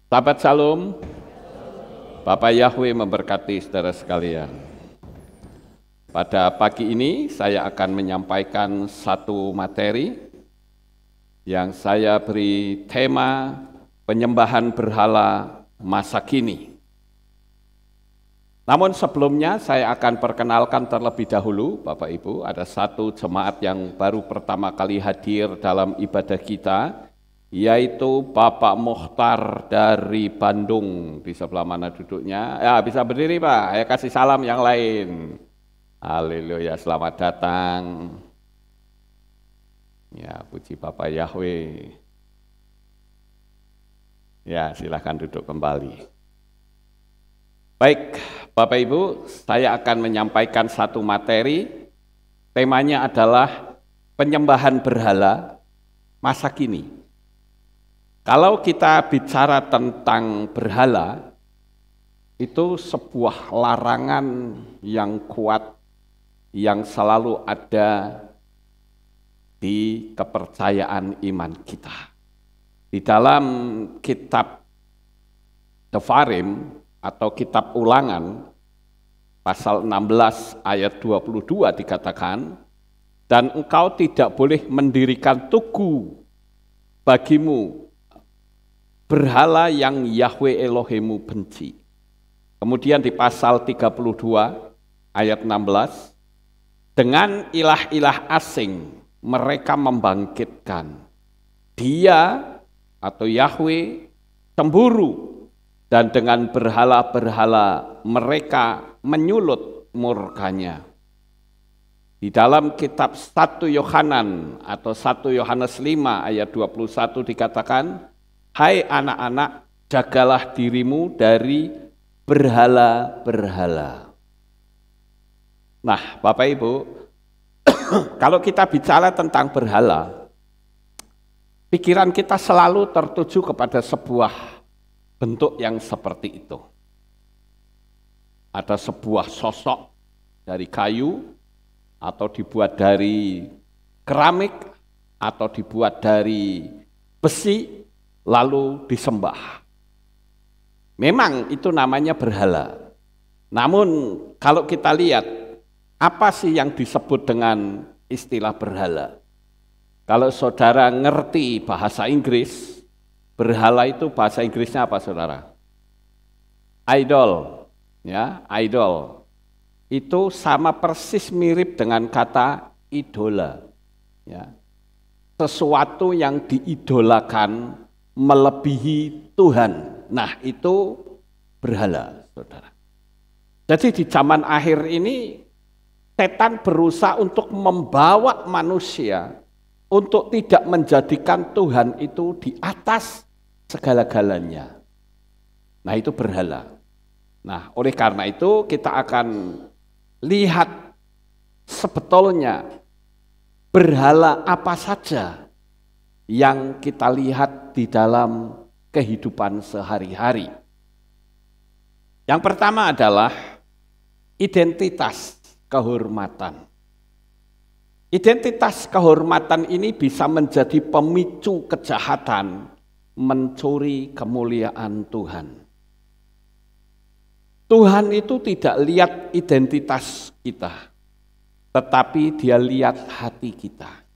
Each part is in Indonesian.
Sahabat Shalom, Bapak Yahweh memberkati saudara sekalian. Pada pagi ini saya akan menyampaikan satu materi yang saya beri tema penyembahan berhala masa kini. Namun sebelumnya saya akan perkenalkan terlebih dahulu, Bapak Ibu, ada satu jemaat yang baru pertama kali hadir dalam ibadah kita, yaitu Bapak Mokhtar dari Bandung. Di sebelah mana duduknya? Ya, bisa berdiri Pak, ya kasih salam yang lain. Haleluya, selamat datang. Ya, puji Bapak Yahweh. Ya, silakan duduk kembali. Baik, Bapak Ibu, saya akan menyampaikan satu materi. Temanya adalah penyembahan berhala masa kini. Kalau kita bicara tentang berhala, itu sebuah larangan yang kuat yang selalu ada di kepercayaan iman kita. Di dalam kitab Devarim atau kitab Ulangan, pasal 16 ayat 22 dikatakan, dan engkau tidak boleh mendirikan tugu bagimu berhala yang Yahweh Elohimmu benci. Kemudian di pasal 32 ayat 16, dengan ilah-ilah asing mereka membangkitkan. Dia atau Yahweh cemburu dan dengan berhala-berhala mereka menyulut murkanya. Di dalam kitab 1 Yohanan atau 1 Yohanes 5 ayat 21 dikatakan, hai anak-anak, jagalah dirimu dari berhala-berhala. Nah, Bapak Ibu, kalau kita bicara tentang berhala, pikiran kita selalu tertuju kepada sebuah bentuk yang seperti itu. Ada sebuah sosok dari kayu, atau dibuat dari keramik, atau dibuat dari besi, lalu disembah. Memang itu namanya berhala. Namun kalau kita lihat, apa sih yang disebut dengan istilah berhala? Kalau saudara ngerti bahasa Inggris, berhala itu bahasa Inggrisnya apa saudara? Idol, ya, idol. Itu sama persis mirip dengan kata idola, ya. Sesuatu yang diidolakan melebihi Tuhan. Nah, itu berhala, saudara. Jadi di zaman akhir ini, setan berusaha untuk membawa manusia untuk tidak menjadikan Tuhan itu di atas segala-galanya. Nah, itu berhala. Nah, oleh karena itu kita akan lihat sebetulnya berhala apa saja yang kita lihat di dalam kehidupan sehari-hari. Yang pertama adalah identitas kehormatan. Identitas kehormatan ini bisa menjadi pemicu kejahatan, mencuri kemuliaan Tuhan. Tuhan itu tidak lihat identitas kita, tetapi Dia lihat hati kita.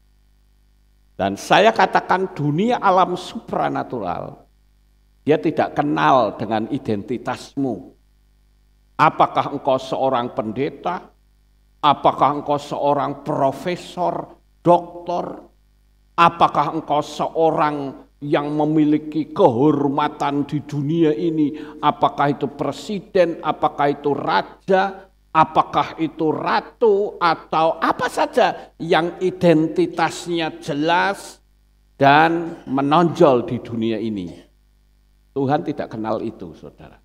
Dan saya katakan dunia alam supranatural, dia tidak kenal dengan identitasmu. Apakah engkau seorang pendeta? Apakah engkau seorang profesor, doktor? Apakah engkau seorang yang memiliki kehormatan di dunia ini? Apakah itu presiden? Apakah itu raja? Apakah itu ratu atau apa saja yang identitasnya jelas dan menonjol di dunia ini? Tuhan tidak kenal itu, saudara.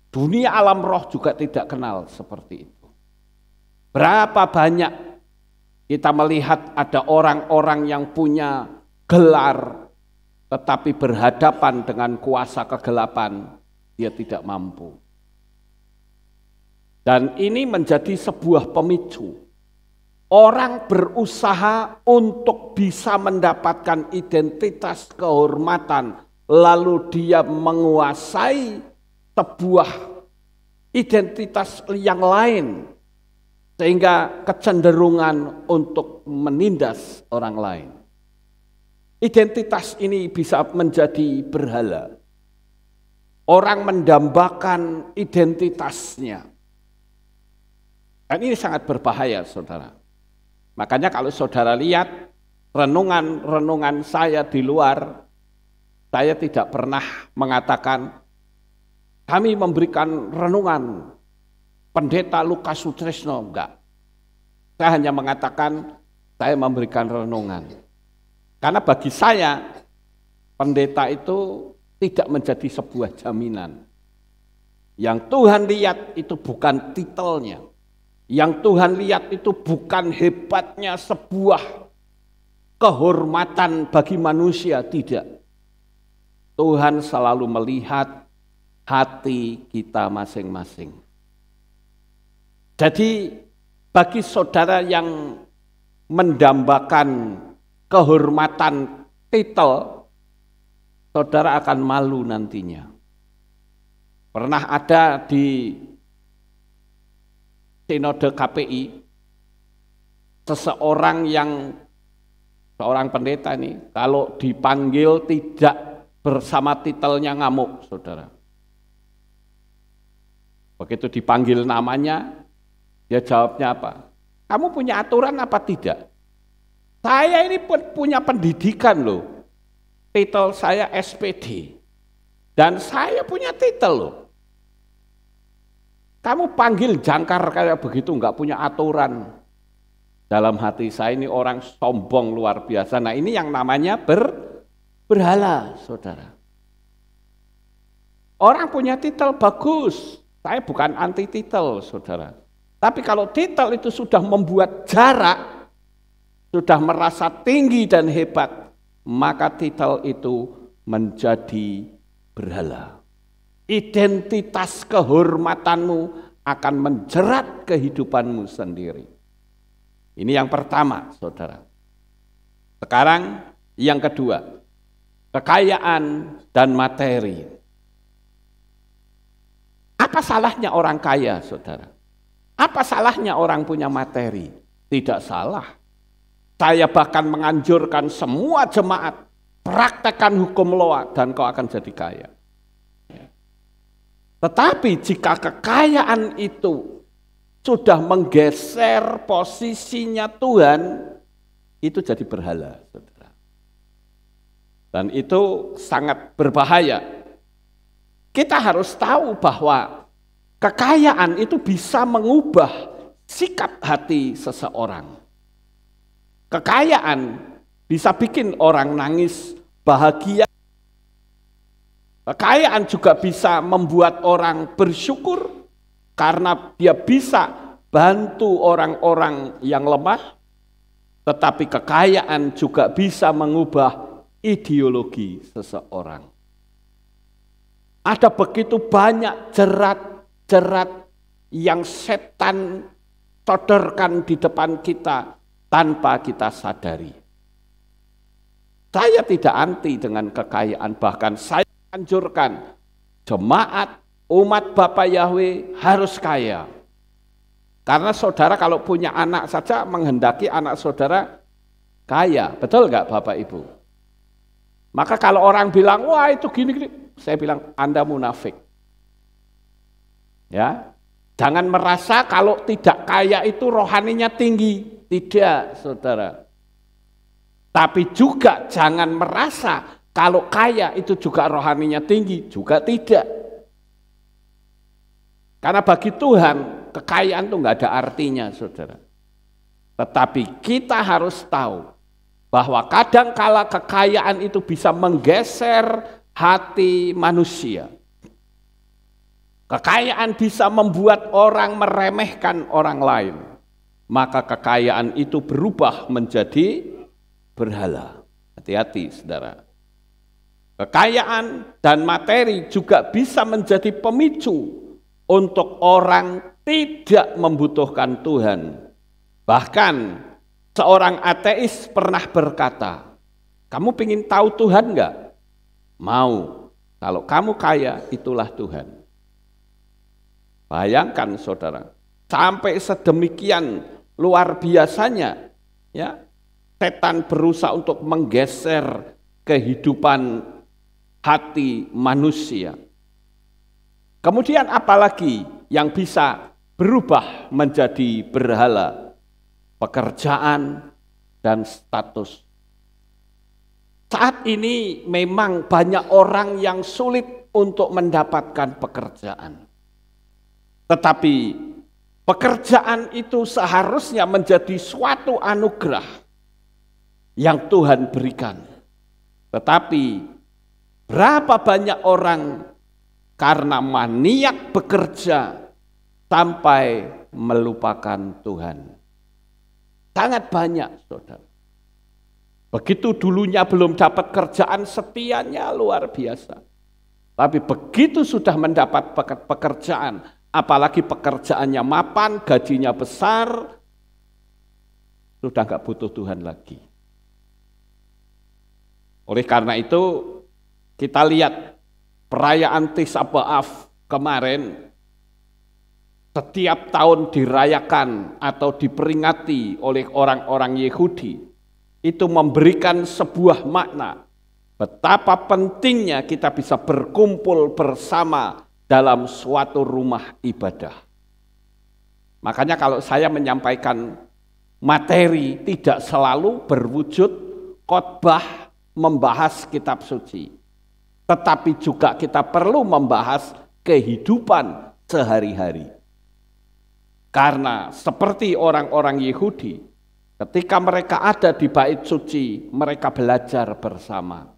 Dunia alam roh juga tidak kenal seperti itu. Berapa banyak kita melihat ada orang-orang yang punya gelar, tetapi berhadapan dengan kuasa kegelapan, dia tidak mampu. Dan ini menjadi sebuah pemicu. Orang berusaha untuk bisa mendapatkan identitas kehormatan lalu dia menguasai sebuah identitas yang lain, sehingga kecenderungan untuk menindas orang lain. Identitas ini bisa menjadi berhala. Orang mendambakan identitasnya. Dan ini sangat berbahaya, saudara. Makanya kalau saudara lihat renungan-renungan saya di luar, saya tidak pernah mengatakan, kami memberikan renungan Pendeta Lukas Sutrisno, enggak. Saya hanya mengatakan, saya memberikan renungan. Karena bagi saya, pendeta itu tidak menjadi sebuah jaminan. Yang Tuhan lihat itu bukan titelnya. Yang Tuhan lihat itu bukan hebatnya sebuah kehormatan bagi manusia, tidak. Tuhan selalu melihat hati kita masing-masing. Jadi bagi saudara yang mendambakan kehormatan titel, saudara akan malu nantinya. Pernah ada di Sinode KPI, seorang pendeta ini, kalau dipanggil tidak bersama titelnya ngamuk, saudara. Begitu dipanggil namanya, dia jawabnya apa? Kamu punya aturan apa tidak? Saya ini punya pendidikan loh. Titel saya SPD. Dan saya punya titel loh. Kamu panggil jangkar kayak begitu, enggak punya aturan. Dalam hati saya ini orang sombong luar biasa. Nah ini yang namanya berhala, saudara. Orang punya titel bagus. Saya bukan anti titel, saudara. Tapi kalau titel itu sudah membuat jarak, sudah merasa tinggi dan hebat, maka titel itu menjadi berhala. Identitas kehormatanmu akan menjerat kehidupanmu sendiri. Ini yang pertama, saudara. Sekarang yang kedua, kekayaan dan materi. Apa salahnya orang kaya, saudara? Apa salahnya orang punya materi? Tidak salah. Saya bahkan menganjurkan semua jemaat, praktekkan hukum Loa dan kau akan jadi kaya. Tetapi jika kekayaan itu sudah menggeser posisinya Tuhan, itu jadi berhala, saudara. Dan itu sangat berbahaya. Kita harus tahu bahwa kekayaan itu bisa mengubah sikap hati seseorang. Kekayaan bisa bikin orang nangis bahagia. Kekayaan juga bisa membuat orang bersyukur karena dia bisa bantu orang-orang yang lemah. Tetapi kekayaan juga bisa mengubah ideologi seseorang. Ada begitu banyak jerat yang setan sodorkan di depan kita tanpa kita sadari. Saya tidak anti dengan kekayaan, bahkan saya anjurkan jemaat umat Bapa Yahweh harus kaya. Karena saudara kalau punya anak saja menghendaki anak saudara kaya, betul nggak Bapak Ibu? Maka kalau orang bilang, wah itu gini-gini, saya bilang Anda munafik. Ya, jangan merasa kalau tidak kaya itu rohaninya tinggi. Tidak, saudara. Tapi juga jangan merasa kalau kaya itu juga rohaninya tinggi. Juga tidak. Karena bagi Tuhan, kekayaan itu nggak ada artinya, saudara. Tetapi kita harus tahu bahwa kadangkala kekayaan itu bisa menggeser hati manusia. Kekayaan bisa membuat orang meremehkan orang lain. Maka kekayaan itu berubah menjadi berhala. Hati-hati, saudara. Kekayaan dan materi juga bisa menjadi pemicu untuk orang tidak membutuhkan Tuhan. Bahkan seorang ateis pernah berkata, kamu ingin tahu Tuhan enggak? mau. Kalau kamu kaya, itulah Tuhan. Bayangkan saudara, sampai sedemikian luar biasanya, ya, setan berusaha untuk menggeser kehidupan hati manusia. Kemudian apalagi yang bisa berubah menjadi berhala? Pekerjaan dan status. Saat ini memang banyak orang yang sulit untuk mendapatkan pekerjaan. Tetapi pekerjaan itu seharusnya menjadi suatu anugerah yang Tuhan berikan. Tetapi berapa banyak orang karena maniak bekerja sampai melupakan Tuhan. Sangat banyak, saudara. Begitu dulunya belum dapat kerjaan, setianya luar biasa. Tapi begitu sudah mendapat pekerjaan, apalagi pekerjaannya mapan, gajinya besar, sudah nggak butuh Tuhan lagi. Oleh karena itu, kita lihat perayaan Tis'a B'Av kemarin, setiap tahun dirayakan atau diperingati oleh orang-orang Yahudi, itu memberikan sebuah makna betapa pentingnya kita bisa berkumpul bersama dalam suatu rumah ibadah. Makanya kalau saya menyampaikan materi tidak selalu berwujud khotbah membahas kitab suci, tetapi juga kita perlu membahas kehidupan sehari-hari. Karena seperti orang-orang Yahudi, ketika mereka ada di bait suci, mereka belajar bersama.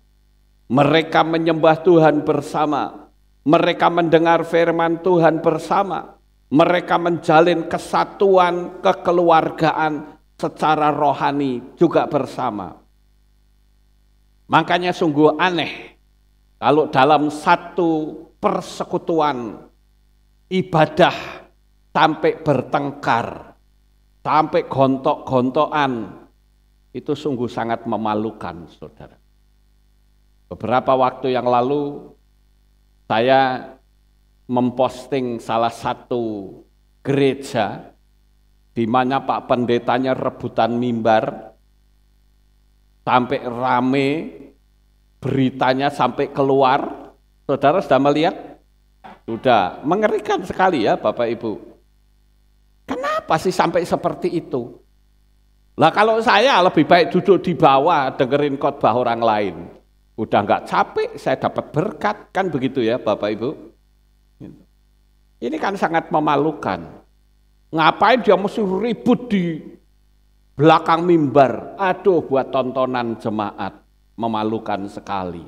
Mereka menyembah Tuhan bersama. Mereka mendengar firman Tuhan bersama. Mereka menjalin kesatuan, kekeluargaan secara rohani juga bersama. Makanya sungguh aneh kalau dalam satu persekutuan ibadah sampai bertengkar, sampai gontok-gontokan, itu sungguh sangat memalukan, saudara. Beberapa waktu yang lalu, saya memposting salah satu gereja, di mana Pak Pendetanya rebutan mimbar, sampai rame, beritanya sampai keluar. Saudara sudah melihat? Sudah, mengerikan sekali ya Bapak Ibu. Kenapa sih sampai seperti itu? Lah kalau saya lebih baik duduk di bawah dengerin khotbah orang lain. Udah nggak capek, saya dapat berkat, kan begitu ya Bapak Ibu? Ini kan sangat memalukan. Ngapain dia mesti ribut di belakang mimbar? Aduh, buat tontonan jemaat, memalukan sekali.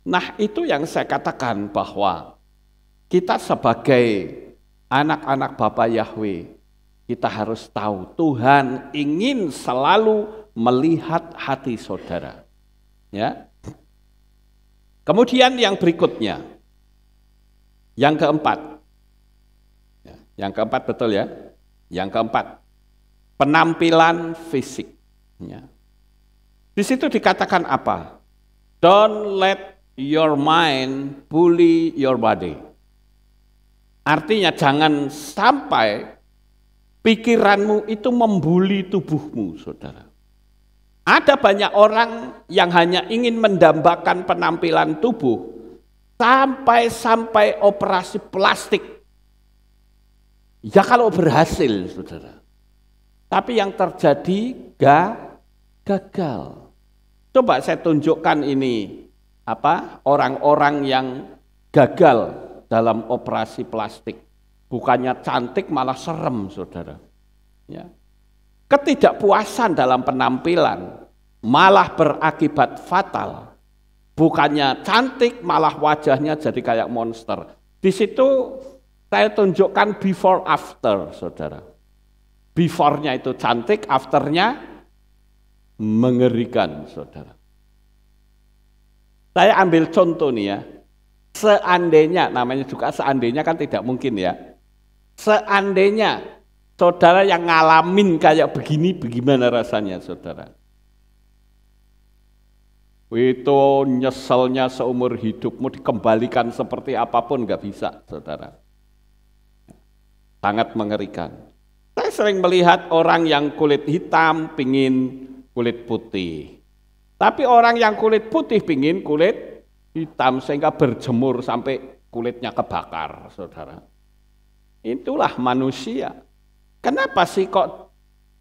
Nah itu yang saya katakan bahwa kita sebagai anak-anak Bapa Yahweh, kita harus tahu Tuhan ingin selalu melihat hati saudara. Ya. Kemudian yang berikutnya, yang keempat. Ya, yang keempat betul ya. Yang keempat, penampilan fisik. Ya. Di situ dikatakan apa? Don't let your mind bully your body. Artinya jangan sampai pikiranmu itu membuli tubuhmu, saudara. Ada banyak orang yang hanya ingin mendambakan penampilan tubuh sampai operasi plastik. Ya kalau berhasil, saudara. Tapi yang terjadi gagal. Coba saya tunjukkan ini orang-orang yang gagal dalam operasi plastik. Bukannya cantik malah serem, saudara. Ya. Ketidakpuasan dalam penampilan malah berakibat fatal. Bukannya cantik malah wajahnya jadi kayak monster. Di situ saya tunjukkan before after, saudara. Before-nya itu cantik, after-nya mengerikan, saudara. Saya ambil contoh nih ya. Seandainya, namanya juga seandainya kan tidak mungkin ya. Seandainya saudara yang ngalamin kayak begini, bagaimana rasanya saudara? Itu nyeselnya seumur hidupmu, dikembalikan seperti apapun nggak bisa, saudara. Sangat mengerikan. Saya sering melihat orang yang kulit hitam pingin kulit putih. Tapi orang yang kulit putih pingin kulit hitam sehingga berjemur sampai kulitnya kebakar, saudara. Itulah manusia. Kenapa sih kok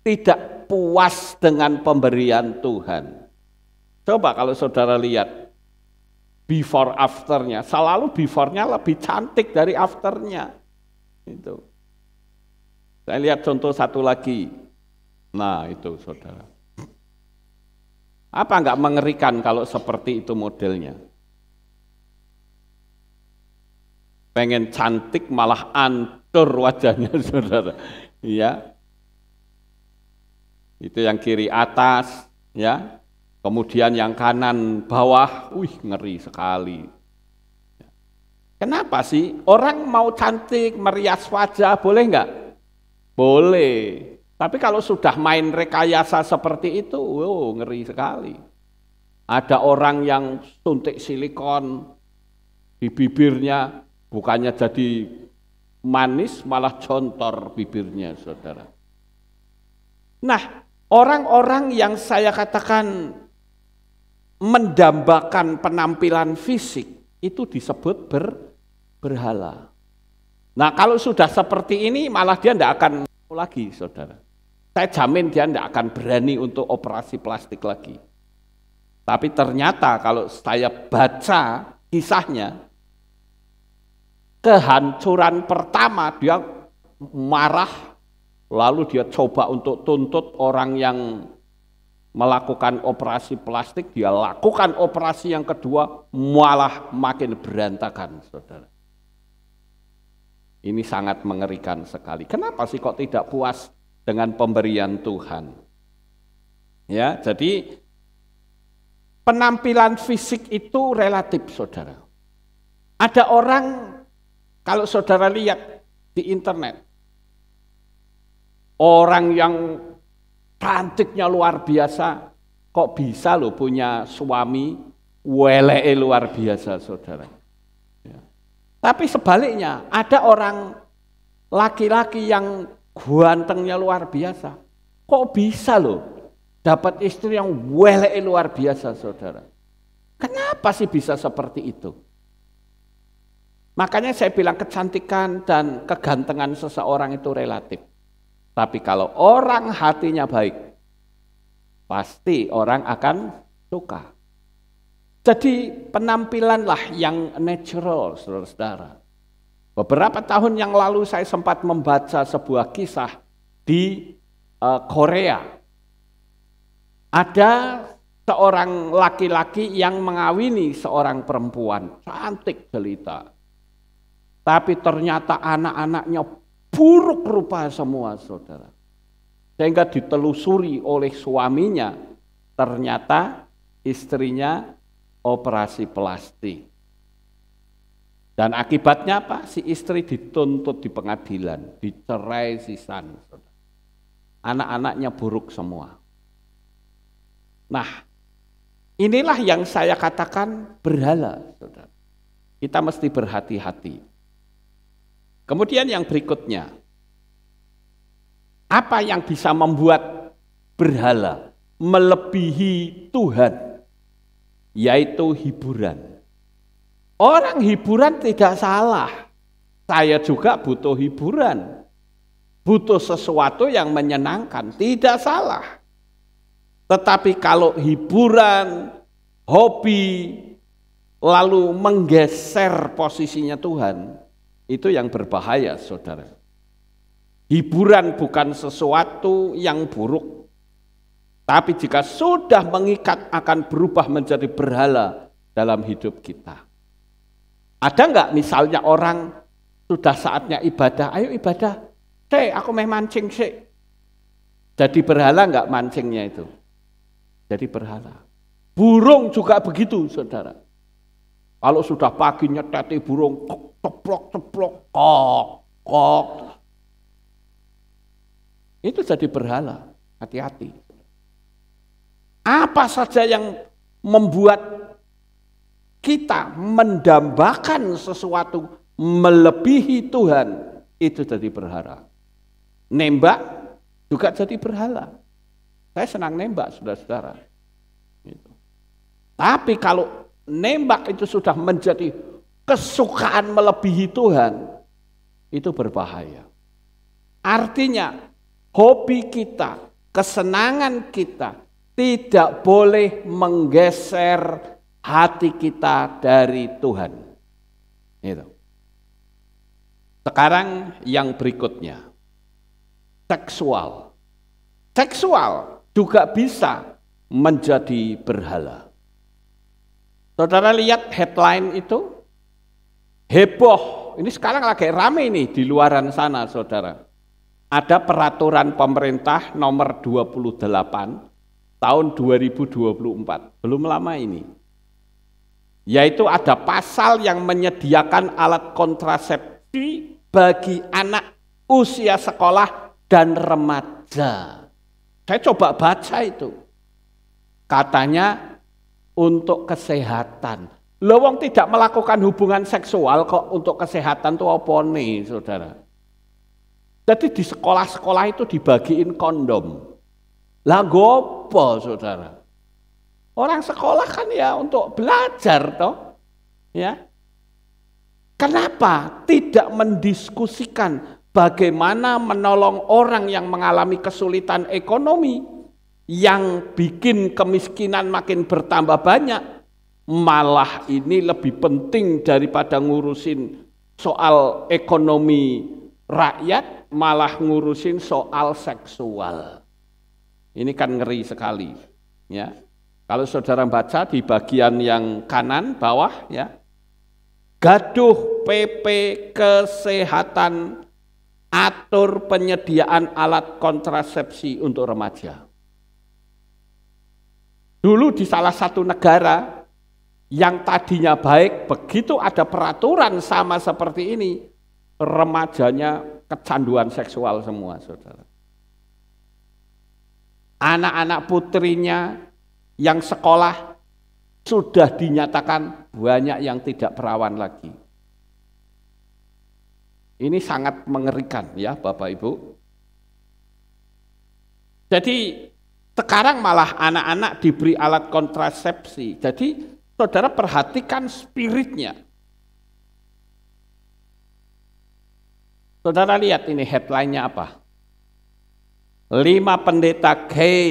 tidak puas dengan pemberian Tuhan? Coba kalau saudara lihat before afternya, selalu before-nya lebih cantik dari afternya. Itu. Saya lihat contoh satu lagi. Nah itu saudara. Apa enggak mengerikan kalau seperti itu modelnya? Pengen cantik malah ancur wajahnya saudara. Iya. Itu yang kiri atas, ya. Kemudian yang kanan bawah, ngeri sekali. Kenapa sih? Orang mau cantik, merias wajah, boleh enggak? Boleh. Tapi kalau sudah main rekayasa seperti itu, ngeri sekali. Ada orang yang suntik silikon di bibirnya, bukannya jadi manis, malah jontor bibirnya, saudara. Nah, orang-orang yang saya katakan mendambakan penampilan fisik, itu disebut berhala. Nah, kalau sudah seperti ini, malah dia tidak akan lagi, saudara. Saya jamin dia tidak akan berani untuk operasi plastik lagi. Tapi ternyata kalau saya baca kisahnya, kehancuran pertama dia marah, lalu dia coba untuk tuntut orang yang melakukan operasi plastik, dia lakukan operasi yang kedua, malah makin berantakan, saudara. Ini sangat mengerikan sekali. Kenapa sih kok tidak puas dengan pemberian Tuhan? Ya, jadi penampilan fisik itu relatif, saudara. Ada orang, kalau saudara lihat di internet, orang yang cantiknya luar biasa, kok bisa loh punya suami weleke luar biasa, saudara. Ya. Tapi sebaliknya, ada orang laki-laki yang gantengnya luar biasa, kok bisa loh dapat istri yang weleke luar biasa, saudara. Kenapa sih bisa seperti itu? Makanya saya bilang kecantikan dan kegantengan seseorang itu relatif. Tapi kalau orang hatinya baik, pasti orang akan suka. Jadi penampilanlah yang natural, saudara-saudara. Beberapa tahun yang lalu saya sempat membaca sebuah kisah di Korea. Ada seorang laki-laki yang mengawini seorang perempuan, cantik jelita. Tapi ternyata anak-anaknya buruk rupa semua, saudara. Sehingga ditelusuri oleh suaminya, ternyata istrinya operasi plastik. Dan akibatnya apa? Si istri dituntut di pengadilan, dicerai sisan. Anak-anaknya buruk semua. Nah, inilah yang saya katakan berhala, saudara. Kita mesti berhati-hati. Kemudian yang berikutnya, apa yang bisa membuat berhala melebihi Tuhan? Yaitu hiburan. Orang hiburan tidak salah. Saya juga butuh hiburan. Butuh sesuatu yang menyenangkan, tidak salah. Tetapi kalau hiburan, hobi, lalu menggeser posisinya Tuhan, itu yang berbahaya, saudara. Hiburan bukan sesuatu yang buruk. Tapi jika sudah mengikat akan berubah menjadi berhala dalam hidup kita. Ada enggak misalnya orang sudah saatnya ibadah, ayo ibadah. Aku mau mancing sih. Jadi berhala enggak mancingnya itu? Jadi berhala. Burung juga begitu, saudara. Kalau sudah pagi nyeteti burung, ceplok-ceplok, kok. Itu jadi berhala, hati-hati. Apa saja yang membuat kita mendambakan sesuatu melebihi Tuhan, itu jadi berhala. Nembak juga jadi berhala. Saya senang nembak, saudara-saudara. Gitu. Tapi kalau nembak itu sudah menjadi kesukaan melebihi Tuhan, itu berbahaya. Artinya, hobi kita, kesenangan kita tidak boleh menggeser hati kita dari Tuhan. Itu. Sekarang yang berikutnya, seksual. Seksual juga bisa menjadi berhala. Saudara lihat headline itu, heboh. Ini sekarang lagi rame nih di luaran sana, saudara. Ada peraturan pemerintah nomor 28 tahun 2024, belum lama ini. Yaitu ada pasal yang menyediakan alat kontrasepsi bagi anak usia sekolah dan remaja. Saya coba baca itu. Katanya untuk kesehatan. Lowong tidak melakukan hubungan seksual kok untuk kesehatan tuh apa nih, saudara? Jadi di sekolah-sekolah itu dibagiin kondom. Lah gopo, saudara? Orang sekolah kan ya untuk belajar toh, ya. Kenapa tidak mendiskusikan bagaimana menolong orang yang mengalami kesulitan ekonomi, yang bikin kemiskinan makin bertambah banyak, malah ini lebih penting daripada ngurusin soal ekonomi rakyat, malah ngurusin soal seksual. Ini kan ngeri sekali, ya. Kalau saudara baca di bagian yang kanan bawah, ya, gaduh PP Kesehatan atur penyediaan alat kontrasepsi untuk remaja. Dulu di salah satu negara yang tadinya baik, begitu ada peraturan sama seperti ini, remajanya kecanduan seksual semua, saudara. Anak-anak putrinya yang sekolah sudah dinyatakan banyak yang tidak perawan lagi. Ini sangat mengerikan ya Bapak Ibu. Jadi sekarang malah anak-anak diberi alat kontrasepsi. Jadi saudara perhatikan spiritnya. Saudara lihat ini headline-nya apa? 5 pendeta gay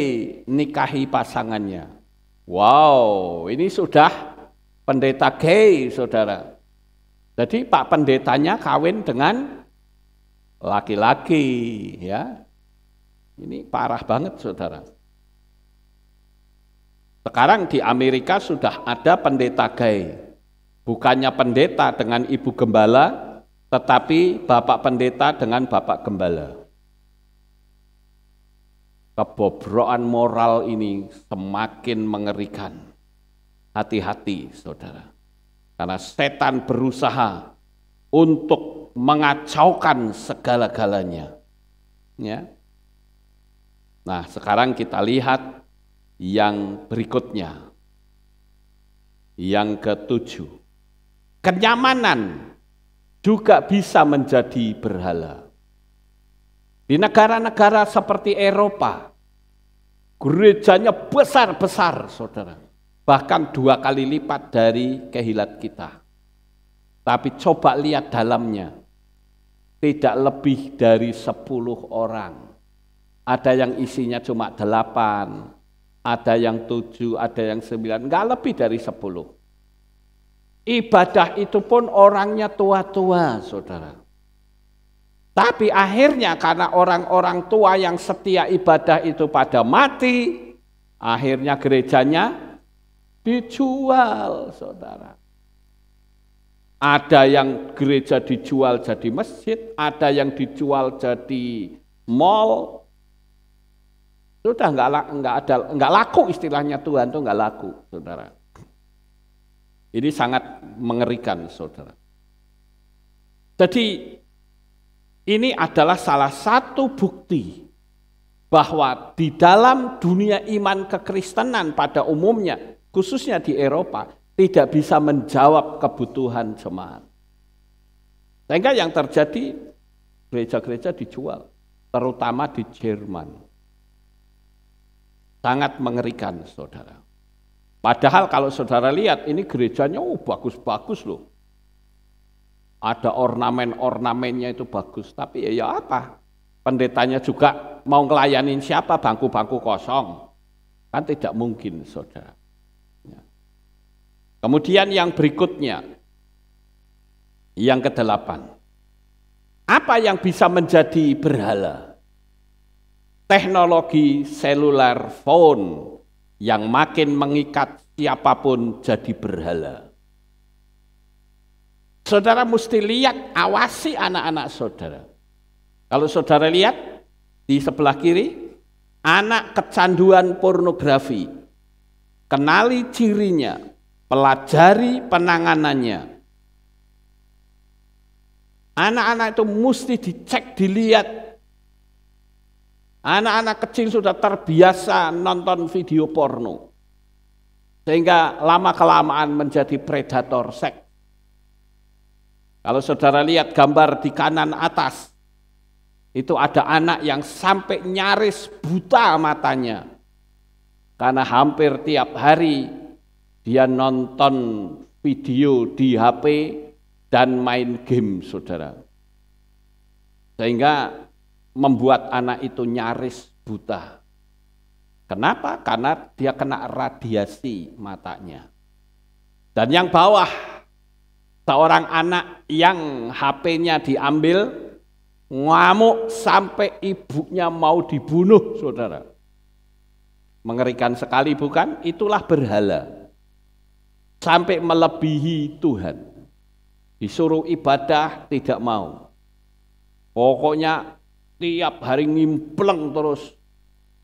nikahi pasangannya. Wow, ini sudah pendeta gay, saudara. Jadi Pak pendetanya kawin dengan laki-laki, ya. Ini parah banget, saudara. Sekarang di Amerika sudah ada pendeta gay. Bukannya pendeta dengan ibu gembala, tetapi bapak pendeta dengan bapak gembala. Kebobrokan moral ini semakin mengerikan. Hati-hati, saudara. Karena setan berusaha untuk mengacaukan segala-galanya. Ya. Nah, sekarang kita lihat yang berikutnya. Yang ke-7. Kenyamanan juga bisa menjadi berhala. Di negara-negara seperti Eropa, gerejanya besar-besar, saudara. Bahkan 2 kali lipat dari kehilat kita. Tapi coba lihat dalamnya. Tidak lebih dari 10 orang. Ada yang isinya cuma 8, ada yang 7, ada yang 9, enggak lebih dari 10. Ibadah itu pun orangnya tua-tua, saudara. Tapi akhirnya karena orang-orang tua yang setia ibadah itu pada mati, akhirnya gerejanya dijual, saudara. Ada yang gereja dijual jadi masjid, ada yang dijual jadi mall. Sudah enggak laku istilahnya, Tuhan tuh enggak laku, saudara. Ini sangat mengerikan, saudara. Jadi ini adalah salah satu bukti bahwa di dalam dunia iman kekristenan pada umumnya khususnya di Eropa, tidak bisa menjawab kebutuhan jemaat. Sehingga yang terjadi, gereja-gereja dijual, terutama di Jerman. Sangat mengerikan, saudara. Padahal kalau saudara lihat, ini gerejanya bagus-bagus loh. Ada ornamen-ornamennya itu bagus, tapi ya apa? Pendetanya juga mau ngelayanin siapa, bangku-bangku kosong. Kan tidak mungkin, saudara. Kemudian yang berikutnya, yang ke-8. Apa yang bisa menjadi berhala? Teknologi seluler phone yang makin mengikat siapapun jadi berhala. Saudara mesti lihat, awasi anak-anak saudara. Kalau saudara lihat di sebelah kiri, anak kecanduan pornografi, kenali cirinya, pelajari penanganannya. Anak-anak itu mesti dicek, dilihat. Anak-anak kecil sudah terbiasa nonton video porno, sehingga lama-kelamaan menjadi predator seks. Kalau saudara lihat gambar di kanan atas, itu ada anak yang sampai nyaris buta matanya, karena hampir tiap hari dia nonton video di HP dan main game, saudara. Sehingga membuat anak itu nyaris buta. Kenapa? Karena dia kena radiasi matanya. Dan yang bawah, seorang anak yang HP-nya diambil, ngamuk sampai ibunya mau dibunuh, saudara. Mengerikan sekali bukan? Itulah berhala. Sampai melebihi Tuhan. Disuruh ibadah tidak mau. Pokoknya tiap hari ngimpleng terus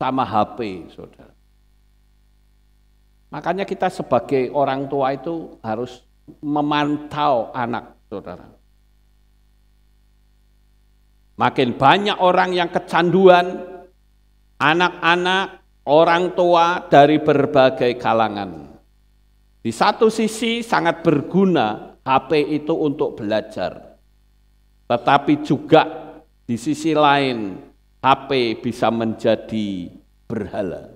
sama HP, saudara. Makanya kita sebagai orang tua itu harus memantau anak, saudara. Makin banyak orang yang kecanduan, anak-anak, orang tua dari berbagai kalangan. Di satu sisi sangat berguna HP itu untuk belajar. Tetapi juga di sisi lain, HP bisa menjadi berhala.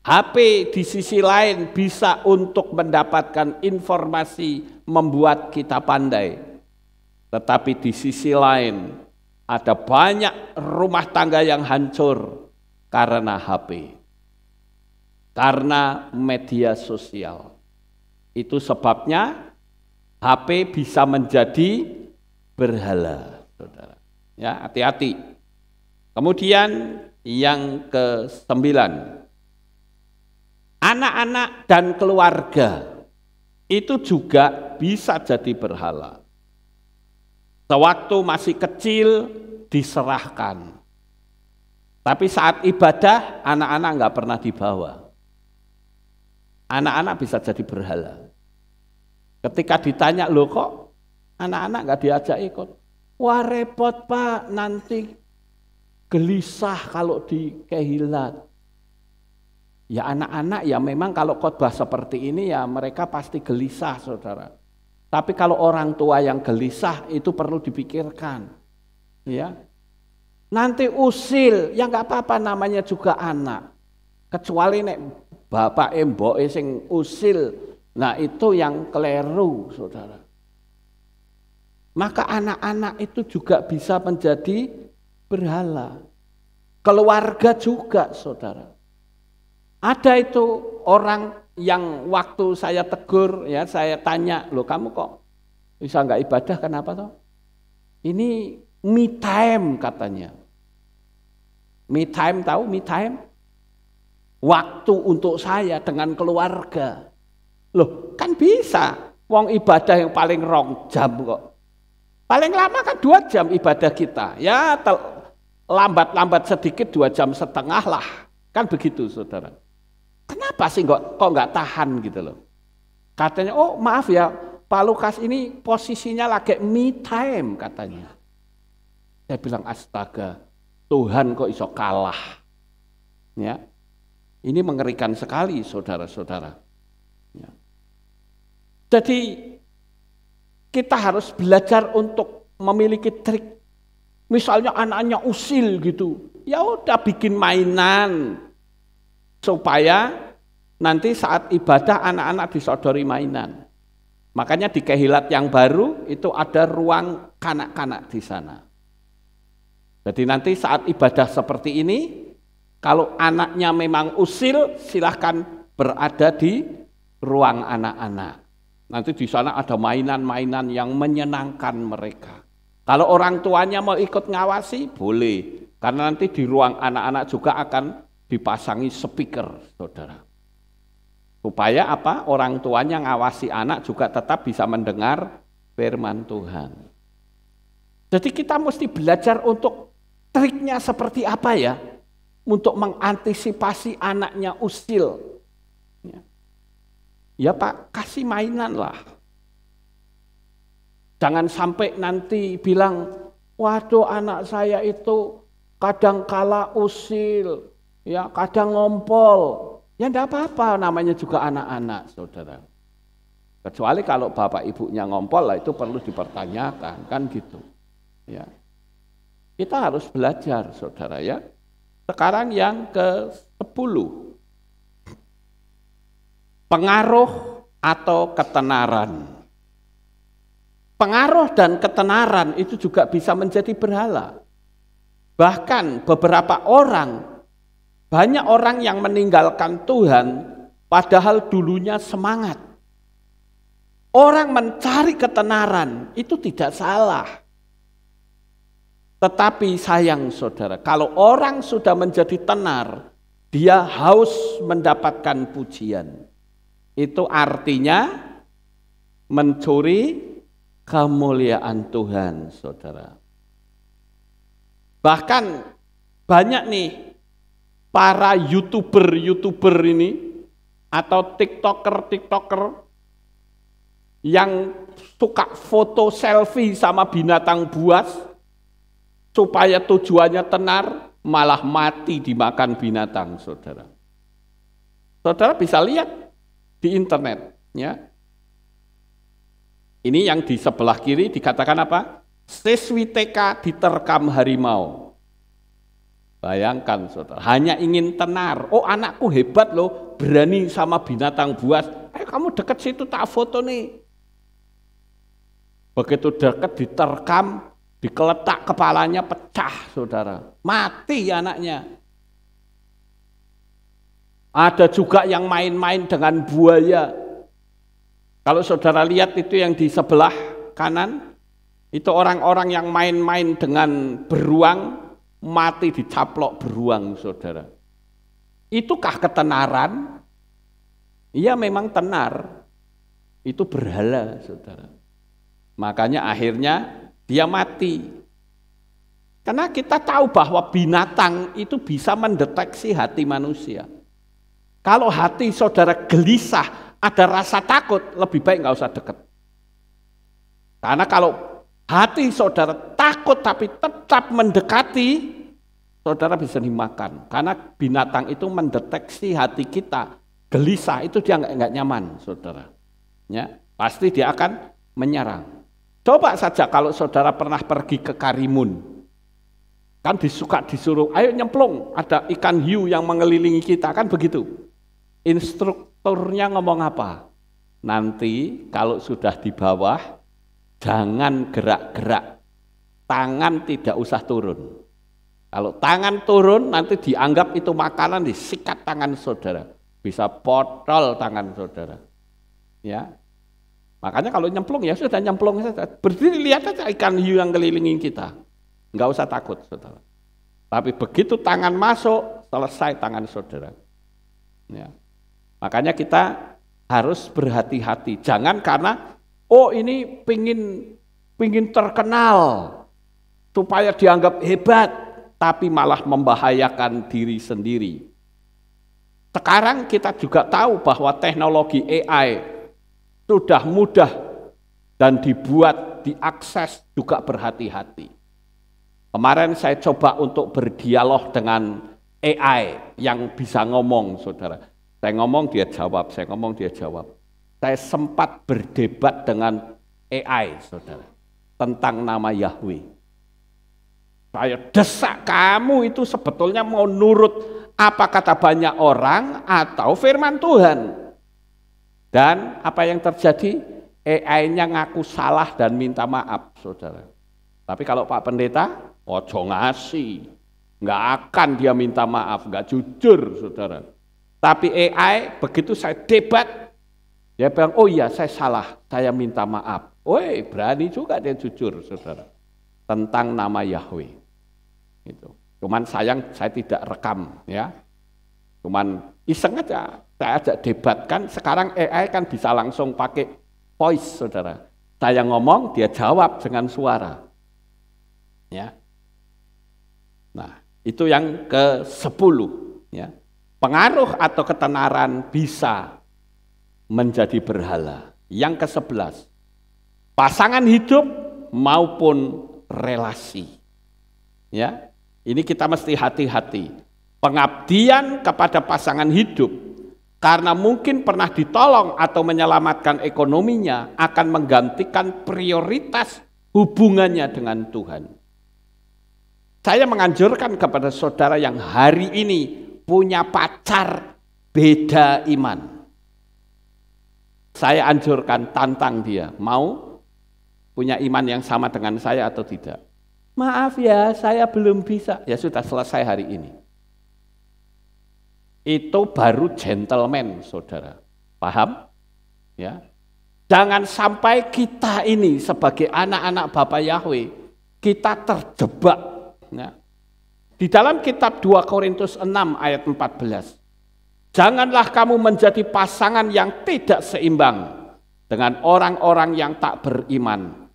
HP di sisi lain bisa untuk mendapatkan informasi membuat kita pandai. Tetapi di sisi lain, ada banyak rumah tangga yang hancur karena HP. Karena media sosial. Itu sebabnya HP bisa menjadi berhala, saudara. Ya, hati-hati. Kemudian yang ke-9, anak-anak dan keluarga itu juga bisa jadi berhala. Sewaktu masih kecil diserahkan, tapi saat ibadah anak-anak nggak pernah dibawa. Anak-anak bisa jadi berhala. Ketika ditanya, loh kok anak-anak nggak diajak ikut? Wah repot Pak, nanti gelisah kalau di kehilat. Ya anak-anak ya memang kalau khotbah seperti ini ya mereka pasti gelisah, saudara. Tapi kalau orang tua yang gelisah itu perlu dipikirkan. Ya. Nanti usil, ya nggak apa-apa namanya juga anak. Kecuali nek bapak mbok sing usil, nah itu yang keliru, saudara. Maka anak-anak itu juga bisa menjadi berhala. Keluarga juga, saudara. Ada itu orang yang waktu saya tegur, ya saya tanya, loh kamu kok bisa nggak ibadah, kenapa toh? Ini me time katanya. Me time, tahu me time? Waktu untuk saya dengan keluarga. Loh kan bisa, wong ibadah yang paling 2 jam kok. Paling lama kan 2 jam ibadah kita, ya lambat-lambat sedikit 2,5 jam lah, kan begitu saudara. Kenapa sih kok nggak tahan gitu loh? Katanya, oh maaf ya Pak Lukas ini posisinya lagi me time katanya. Saya bilang astaga, Tuhan kok iso kalah. Ya, ini mengerikan sekali saudara-saudara. Ya. Jadi kita harus belajar untuk memiliki trik. Misalnya anaknya usil gitu, ya udah bikin mainan supaya nanti saat ibadah anak-anak disodori mainan. Makanya di Kehilat yang baru itu ada ruang kanak-kanak di sana. Jadi nanti saat ibadah seperti ini, kalau anaknya memang usil, silahkan berada di ruang anak-anak. Nanti di sana ada mainan-mainan yang menyenangkan mereka. Kalau orang tuanya mau ikut ngawasi, boleh. Karena nanti di ruang anak-anak juga akan dipasangi speaker, saudara. Supaya apa? Orang tuanya ngawasi anak juga tetap bisa mendengar firman Tuhan. Jadi kita mesti belajar untuk triknya seperti apa ya? Untuk mengantisipasi anaknya usil. Ya Pak, kasih mainan lah. Jangan sampai nanti bilang, waduh anak saya itu kadang kala usil, ya kadang ngompol. Ya enggak apa-apa, namanya juga anak-anak, saudara. Kecuali kalau bapak ibunya ngompol lah itu perlu dipertanyakan, kan gitu. Ya. Kita harus belajar, saudara ya. Sekarang yang ke-10. Pengaruh atau ketenaran. Pengaruh dan ketenaran itu juga bisa menjadi berhala. Bahkan beberapa orang, banyak orang yang meninggalkan Tuhan padahal dulunya semangat. Orang mencari ketenaran itu tidak salah. Tetapi sayang saudara, kalau orang sudah menjadi tenar, dia haus mendapatkan pujian. Itu artinya mencuri kemuliaan Tuhan, saudara. Bahkan banyak nih para YouTuber ini atau TikToker yang suka foto selfie sama binatang buas supaya tujuannya tenar, malah mati dimakan binatang, saudara. Saudara bisa lihat di internet, ya. Ini yang di sebelah kiri dikatakan apa? Siswi TK diterkam harimau. Bayangkan saudara, hanya ingin tenar. Oh anakku hebat loh, berani sama binatang buas. Kamu deket situ tak foto nih. Begitu deket diterkam, dikeletak kepalanya pecah saudara. Mati anaknya. Ada juga yang main-main dengan buaya. Kalau saudara lihat itu yang di sebelah kanan, itu orang-orang yang main-main dengan beruang, mati dicaplok beruang, saudara. Itukah ketenaran? Iya memang tenar, itu berhala, saudara. Makanya akhirnya dia mati. Karena kita tahu bahwa binatang itu bisa mendeteksi hati manusia. Kalau hati saudara gelisah, ada rasa takut, lebih baik nggak usah dekat. Karena kalau hati saudara takut tapi tetap mendekati, saudara bisa dimakan. Karena binatang itu mendeteksi hati kita gelisah, itu dia nggak nyaman, saudara. Ya, pasti dia akan menyerang. Coba saja kalau saudara pernah pergi ke Karimun, kan disuruh, ayo nyemplung, ada ikan hiu yang mengelilingi kita, kan begitu. Instrukturnya ngomong apa? Nanti kalau sudah di bawah, jangan gerak-gerak, tangan tidak usah turun. Kalau tangan turun, nanti dianggap itu makanan, disikat tangan saudara. Bisa potol tangan saudara. Ya, makanya kalau nyemplung ya sudah nyemplung saja. Berdiri lihat aja ikan hiu yang kelilingi kita. Enggak usah takut saudara. Tapi begitu tangan masuk, selesai tangan saudara. Ya. Makanya kita harus berhati-hati. Jangan karena oh ini pingin terkenal supaya dianggap hebat, tapi malah membahayakan diri sendiri. Sekarang kita juga tahu bahwa teknologi AI sudah mudah dan dibuat, diakses, juga berhati-hati. Kemarin saya coba untuk berdialog dengan AI yang bisa ngomong, saudara. Saya ngomong dia jawab, saya ngomong dia jawab. saya sempat berdebat dengan AI, saudara, tentang nama Yahweh. Saya desak, kamu itu sebetulnya mau nurut apa kata banyak orang atau firman Tuhan. Dan apa yang terjadi? AI-nya ngaku salah dan minta maaf, saudara. Tapi kalau Pak Pendeta, ojo ngasih. Nggak akan dia minta maaf, nggak jujur, saudara. Tapi AI, begitu saya debat, dia bilang, oh iya saya salah, saya minta maaf. Woi, berani juga dia jujur, saudara. Tentang nama Yahweh. Gitu. Cuman sayang saya tidak rekam, ya. Cuman iseng aja, saya ajak debatkan. Sekarang AI kan bisa langsung pakai voice, saudara. Saya ngomong, dia jawab dengan suara. Ya. Nah, itu yang ke-10. Ya. Pengaruh atau ketenaran bisa menjadi berhala. Yang ke-11, pasangan hidup maupun relasi. Ya, ini kita mesti hati-hati. Pengabdian kepada pasangan hidup karena mungkin pernah ditolong atau menyelamatkan ekonominya akan menggantikan prioritas hubungannya dengan Tuhan. Saya menganjurkan kepada saudara yang hari ini punya pacar beda iman. Saya anjurkan, tantang dia, mau punya iman yang sama dengan saya atau tidak? Maaf ya, saya belum bisa. Ya sudah, selesai hari ini. Itu baru gentleman, saudara. Paham? Ya. Jangan sampai kita ini sebagai anak-anak Bapa Yahweh, kita terjebak. Ya. Di dalam kitab 2 Korintus 6 ayat 14. Janganlah kamu menjadi pasangan yang tidak seimbang dengan orang-orang yang tak beriman.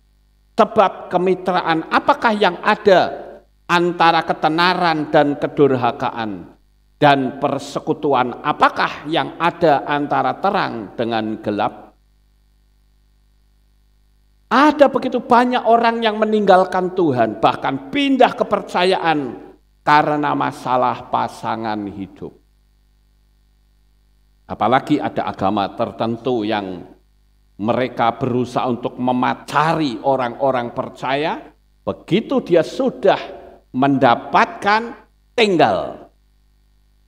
Sebab kemitraan apakah yang ada antara ketenaran dan kedurhakaan, dan persekutuan apakah yang ada antara terang dengan gelap? Ada begitu banyak orang yang meninggalkan Tuhan, bahkan pindah kepercayaan karena masalah pasangan hidup. Apalagi ada agama tertentu yang mereka berusaha untuk memacari orang-orang percaya, begitu dia sudah mendapatkan tinggal.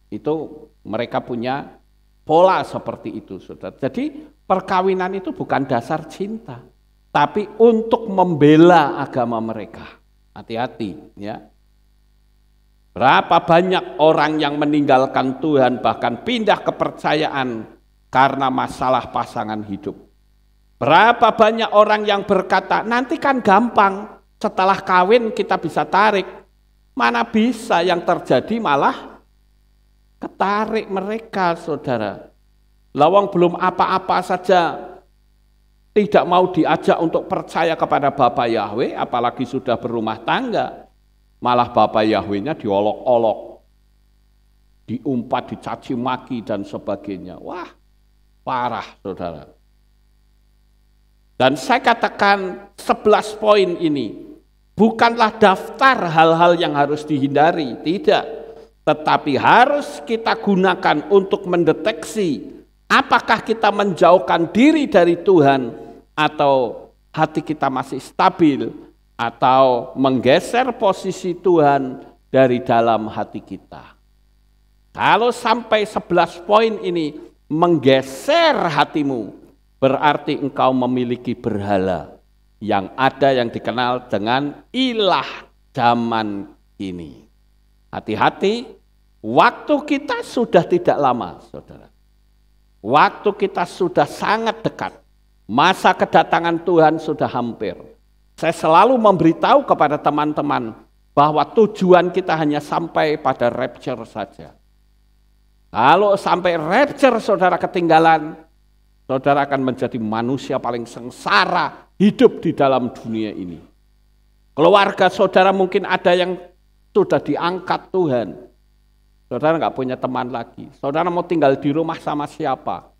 Itu mereka punya pola seperti itu, saudara. Jadi perkawinan itu bukan dasar cinta, tapi untuk membela agama mereka. Hati-hati, ya. Berapa banyak orang yang meninggalkan Tuhan, bahkan pindah kepercayaan karena masalah pasangan hidup. Berapa banyak orang yang berkata, nanti kan gampang, setelah kawin kita bisa tarik. Mana bisa, yang terjadi malah ketarik mereka, saudara. Lawang belum apa-apa saja, tidak mau diajak untuk percaya kepada Bapa Yahweh, apalagi sudah berumah tangga. Malah Bapa Yahwehnya diolok-olok, diumpat, dicaci maki dan sebagainya. Wah, parah, saudara. Dan saya katakan 11 poin ini bukanlah daftar hal-hal yang harus dihindari, tidak. Tetapi harus kita gunakan untuk mendeteksi apakah kita menjauhkan diri dari Tuhan atau hati kita masih stabil, atau menggeser posisi Tuhan dari dalam hati kita. Kalau sampai 11 poin ini menggeser hatimu, berarti engkau memiliki berhala yang ada yang dikenal dengan ilah zaman ini. Hati-hati, waktu kita sudah tidak lama, saudara. Waktu kita sudah sangat dekat. Masa kedatangan Tuhan sudah hampir. Saya selalu memberitahu kepada teman-teman bahwa tujuan kita hanya sampai pada rapture saja. Kalau sampai rapture saudara ketinggalan, saudara akan menjadi manusia paling sengsara hidup di dalam dunia ini. Keluarga saudara mungkin ada yang sudah diangkat Tuhan. Saudara nggak punya teman lagi. Saudara mau tinggal di rumah sama siapa?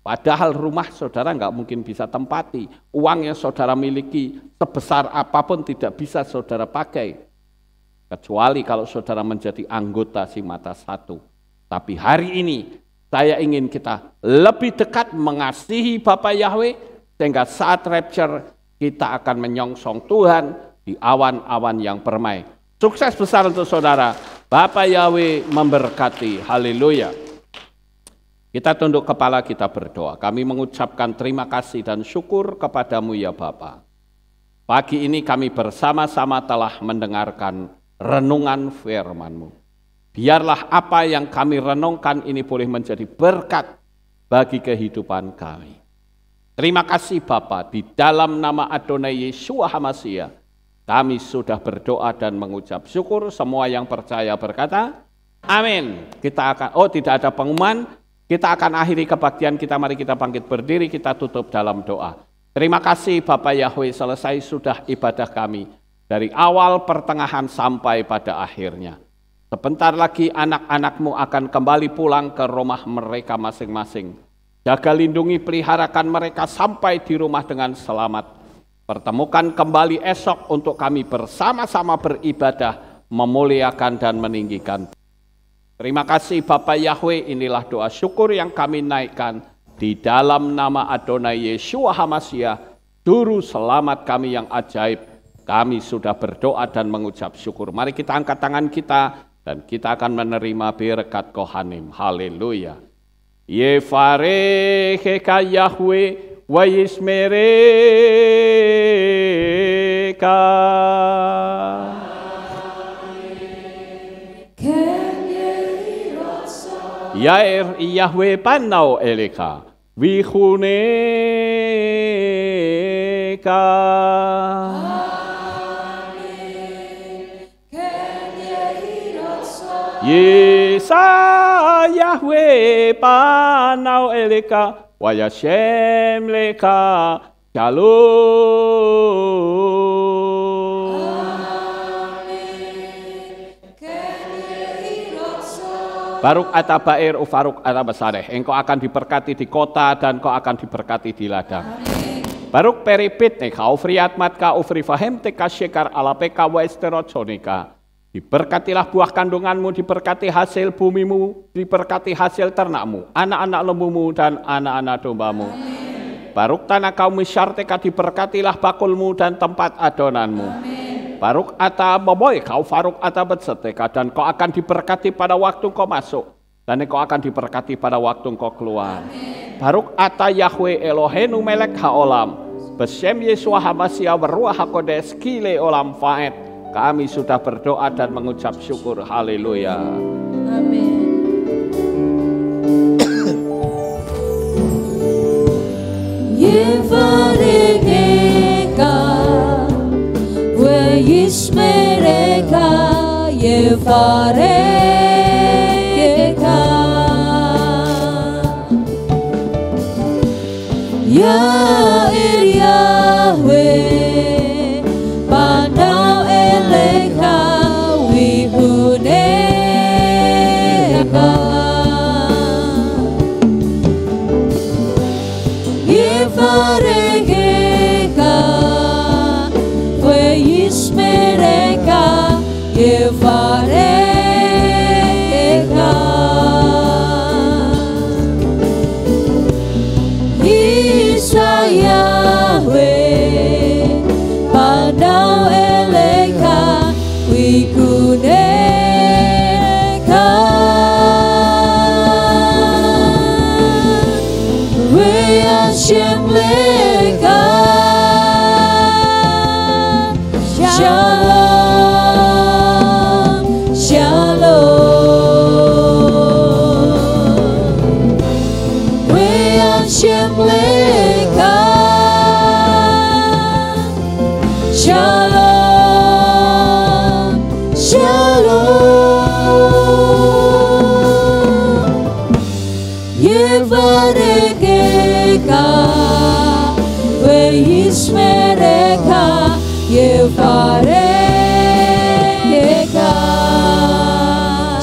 Padahal rumah saudara nggak mungkin bisa tempati. Uang yang saudara miliki sebesar apapun tidak bisa saudara pakai. Kecuali kalau saudara menjadi anggota si mata satu. Tapi hari ini Saya ingin kita lebih dekat mengasihi Bapa Yahweh, sehingga saat rapture kita akan menyongsong Tuhan di awan-awan yang permai. Sukses besar untuk saudara. Bapa Yahweh memberkati. Haleluya. Kita tunduk kepala, kita berdoa. Kami mengucapkan terima kasih dan syukur kepadamu ya Bapa. Pagi ini kami bersama-sama telah mendengarkan renungan firman-Mu. Biarlah apa yang kami renungkan ini boleh menjadi berkat bagi kehidupan kami. Terima kasih Bapa, di dalam nama Adonai Yeshua HaMashiach, kami sudah berdoa dan mengucap syukur. Semua yang percaya berkata, amin. Tidak ada pengumuman, kita akan akhiri kebaktian kita. Mari kita bangkit berdiri, kita tutup dalam doa. Terima kasih Bapa Yahweh, selesai sudah ibadah kami. Dari awal, pertengahan, sampai pada akhirnya. Sebentar lagi anak-anak-Mu akan kembali pulang ke rumah mereka masing-masing. Jaga, lindungi, peliharakan mereka sampai di rumah dengan selamat. Pertemukan kembali esok untuk kami bersama-sama beribadah, memuliakan dan meninggikan. Terima kasih Bapa Yahweh, inilah doa syukur yang kami naikkan di dalam nama Adonai Yeshua HaMashiach, Juru Selamat kami yang ajaib. Kami sudah berdoa dan mengucap syukur. Mari kita angkat tangan kita dan kita akan menerima berkat Kohanim. Haleluya. Yevarecheka Yahweh wa yismereka. Yair Yahweh panau eleka vichuneka. Yesa Yahweh panau eleka wa yashem leka shalom. Baruk atabair ufaruk atabasareh. Engkau akan diberkati di kota dan kau akan diberkati di ladang. Baruk peripit neka ufriat matka ufri fahem teka syekar alapeka wa esterotsonika. Diberkatilah buah kandunganmu, diberkati hasil bumimu, diberkati hasil ternakmu, anak-anak lembumu dan anak-anak dombamu. Baruk tanah kaum misyarteka, diberkatilah bakulmu dan tempat adonanmu. Baruk ata boboy kau faruk ata betseteka, dan kau akan diberkati pada waktu kau masuk, dan kau akan diberkati pada waktu kau keluar. Baruk ata Yahweh Elohenu melek haolam, besem Yeshua HaMashiach beruah hakodes kile olam faed. Kami sudah berdoa dan mengucap syukur. Haleluya. Amin. Yevarecheka wa yismereka. Yevarecheka Yair Yahweh panau eleka wihuneka. Yevarecheka wa yismereka. Yevarecheka Isa Yahweh panau eleka wikuneka. We Hashem leka Shalom, Shalom. We Hashem leka Shalom, Shalom. Yevarecheka wa yismereka. Yevarecheka.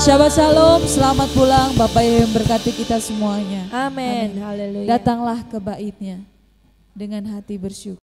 Shabbat Shalom, selamat pulang Bapak yang berkati kita semuanya. Amin. Haleluya. Datanglah ke baitnya dengan hati bersyukur.